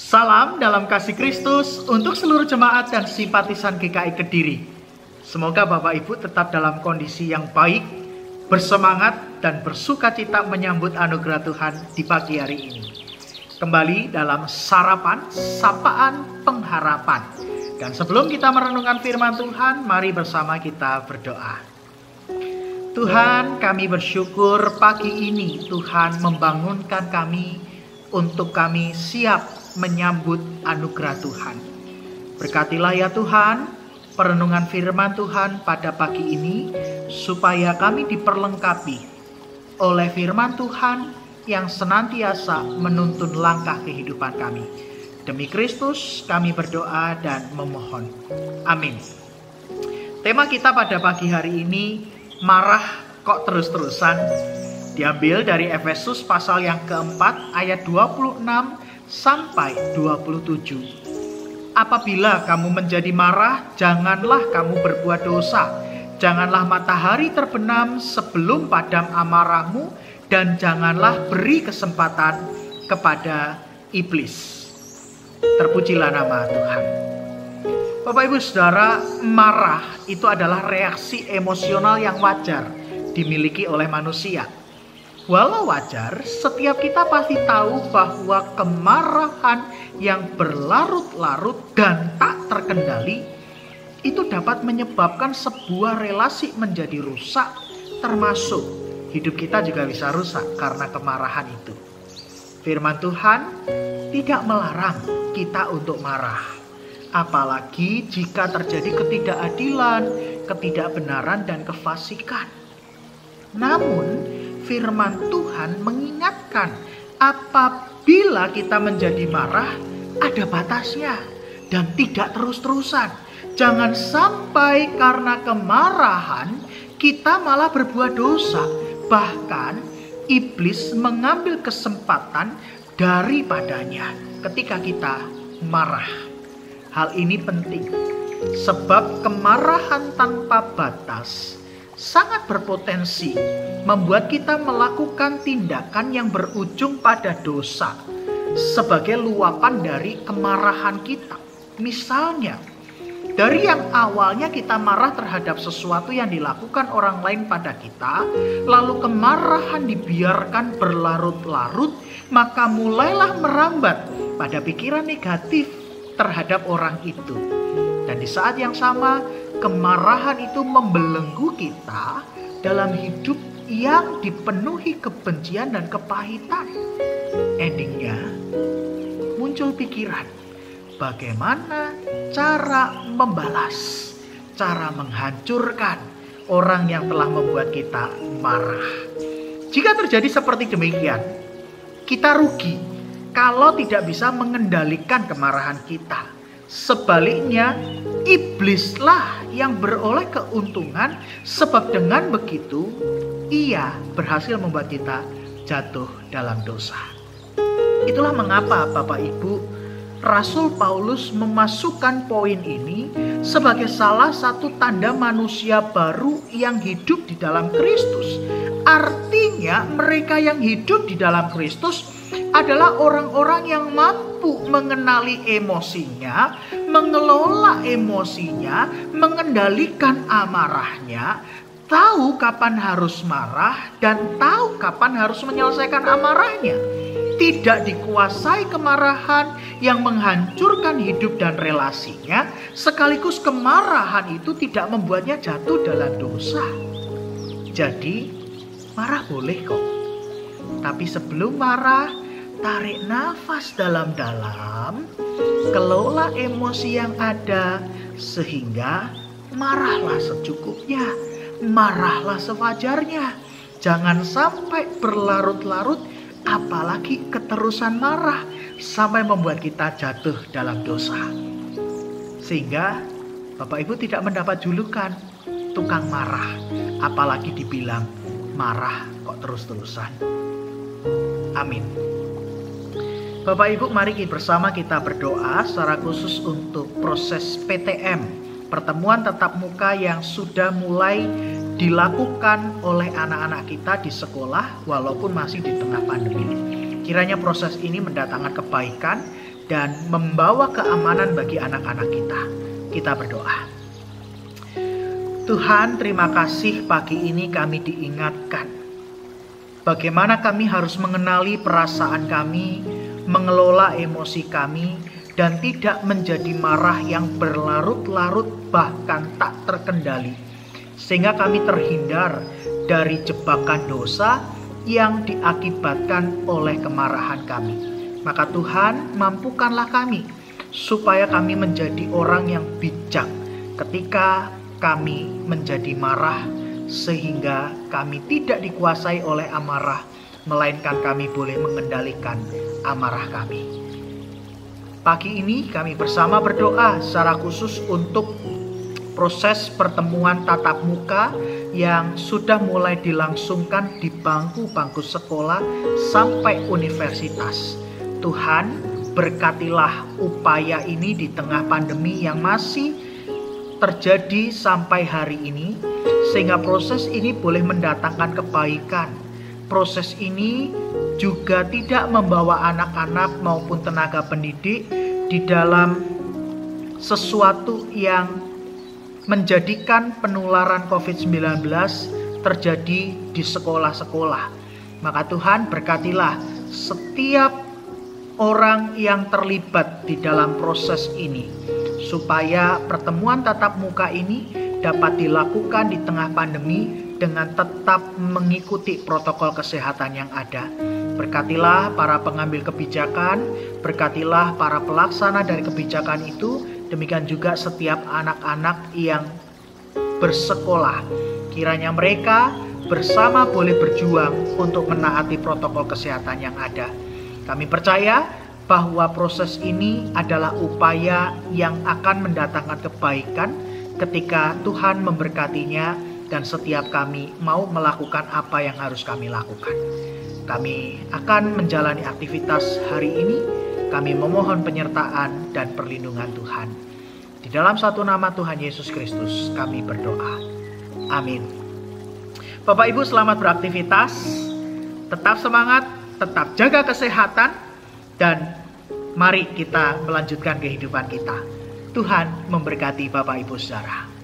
Salam dalam kasih Kristus untuk seluruh jemaat dan simpatisan GKI Kediri. Semoga Bapak Ibu tetap dalam kondisi yang baik, bersemangat dan bersuka cita menyambut anugerah Tuhan di pagi hari ini. Kembali dalam sarapan, sapaan, pengharapan. Dan sebelum kita merenungkan firman Tuhan, mari bersama kita berdoa. Tuhan, kami bersyukur pagi ini Tuhan membangunkan kami untuk kami siap menyambut anugerah Tuhan. Berkatilah ya Tuhan perenungan firman Tuhan pada pagi ini, supaya kami diperlengkapi oleh firman Tuhan yang senantiasa menuntun langkah kehidupan kami. Demi Kristus kami berdoa dan memohon. Amin. Tema kita pada pagi hari ini, marah kok terus-terusan, diambil dari Efesus pasal yang keempat ayat 26 sampai 27. Apabila kamu menjadi marah, janganlah kamu berbuat dosa. Janganlah matahari terbenam sebelum padam amarahmu, dan janganlah beri kesempatan kepada iblis. Terpujilah nama Tuhan. Bapak Ibu Saudara, marah itu adalah reaksi emosional yang wajar dimiliki oleh manusia. Walau wajar, setiap kita pasti tahu bahwa kemarahan yang berlarut-larut dan tak terkendali itu dapat menyebabkan sebuah relasi menjadi rusak, termasuk hidup kita juga bisa rusak karena kemarahan itu. Firman Tuhan tidak melarang kita untuk marah, apalagi jika terjadi ketidakadilan, ketidakbenaran, dan kefasikan. Namun firman Tuhan mengingatkan, apabila kita menjadi marah, ada batasnya dan tidak terus-terusan. Jangan sampai karena kemarahan kita malah berbuat dosa. Bahkan iblis mengambil kesempatan daripadanya ketika kita marah. Hal ini penting, sebab kemarahan tanpa batas sangat berpotensi membuat kita melakukan tindakan yang berujung pada dosa sebagai luapan dari kemarahan kita. Misalnya, dari yang awalnya kita marah terhadap sesuatu yang dilakukan orang lain pada kita, lalu kemarahan dibiarkan berlarut-larut, maka mulailah merambat pada pikiran negatif terhadap orang itu. Dan di saat yang sama, kemarahan itu membelenggu kita dalam hidup yang dipenuhi kebencian dan kepahitan. Endingnya muncul pikiran, bagaimana cara membalas, cara menghancurkan orang yang telah membuat kita marah. Jika terjadi seperti demikian, kita rugi kalau tidak bisa mengendalikan kemarahan kita. Sebaliknya, iblislah yang beroleh keuntungan, sebab dengan begitu ia berhasil membuat kita jatuh dalam dosa. Itulah mengapa Bapak Ibu, Rasul Paulus memasukkan poin ini sebagai salah satu tanda manusia baru yang hidup di dalam Kristus. Artinya mereka yang hidup di dalam Kristus adalah orang-orang yang mampu mengenali emosinya, mengelola emosinya, mengendalikan amarahnya, tahu kapan harus marah dan tahu kapan harus menyelesaikan amarahnya. Tidak dikuasai kemarahan yang menghancurkan hidup dan relasinya, sekaligus kemarahan itu tidak membuatnya jatuh dalam dosa. Jadi, marah boleh kok. Tapi sebelum marah, tarik nafas dalam-dalam, kelola emosi yang ada, sehingga marahlah secukupnya, marahlah sewajarnya. Jangan sampai berlarut-larut, apalagi keterusan marah, sampai membuat kita jatuh dalam dosa. Sehingga Bapak Ibu tidak mendapat julukan tukang marah, apalagi dibilang marah kok terus-terusan. Amin. Bapak Ibu, mari bersama kita berdoa secara khusus untuk proses PTM, pertemuan tatap muka yang sudah mulai dilakukan oleh anak-anak kita di sekolah walaupun masih di tengah pandemi. Kiranya proses ini mendatangkan kebaikan dan membawa keamanan bagi anak-anak kita. Kita berdoa. Tuhan, terima kasih pagi ini kami diingatkan bagaimana kami harus mengenali perasaan kami, mengelola emosi kami, dan tidak menjadi marah yang berlarut-larut bahkan tak terkendali. Sehingga kami terhindar dari jebakan dosa yang diakibatkan oleh kemarahan kami. Maka Tuhan, mampukanlah kami supaya kami menjadi orang yang bijak ketika kami menjadi marah, sehingga kami tidak dikuasai oleh amarah, melainkan kami boleh mengendalikan amarah kami. Pagi ini kami bersama berdoa secara khusus untuk proses pertemuan tatap muka yang sudah mulai dilangsungkan di bangku-bangku sekolah sampai universitas. Tuhan, berkatilah upaya ini di tengah pandemi yang masih terjadi sampai hari ini, sehingga proses ini boleh mendatangkan kebaikan. Proses ini juga tidak membawa anak-anak maupun tenaga pendidik di dalam sesuatu yang menjadikan penularan COVID-19 terjadi di sekolah-sekolah. Maka Tuhan, berkatilah setiap orang yang terlibat di dalam proses ini, supaya pertemuan tatap muka ini dapat dilakukan di tengah pandemi dengan tetap mengikuti protokol kesehatan yang ada. Berkatilah para pengambil kebijakan, berkatilah para pelaksana dari kebijakan itu, demikian juga setiap anak-anak yang bersekolah. Kiranya mereka bersama boleh berjuang untuk menaati protokol kesehatan yang ada. Kami percaya bahwa proses ini adalah upaya yang akan mendatangkan kebaikan ketika Tuhan memberkatinya dan setiap kami mau melakukan apa yang harus kami lakukan. Kami akan menjalani aktivitas hari ini. Kami memohon penyertaan dan perlindungan Tuhan. Di dalam satu nama Tuhan Yesus Kristus kami berdoa. Amin. Bapak Ibu, selamat beraktivitas. Tetap semangat, tetap jaga kesehatan, dan mari kita melanjutkan kehidupan kita. Tuhan memberkati Bapak Ibu Saudara.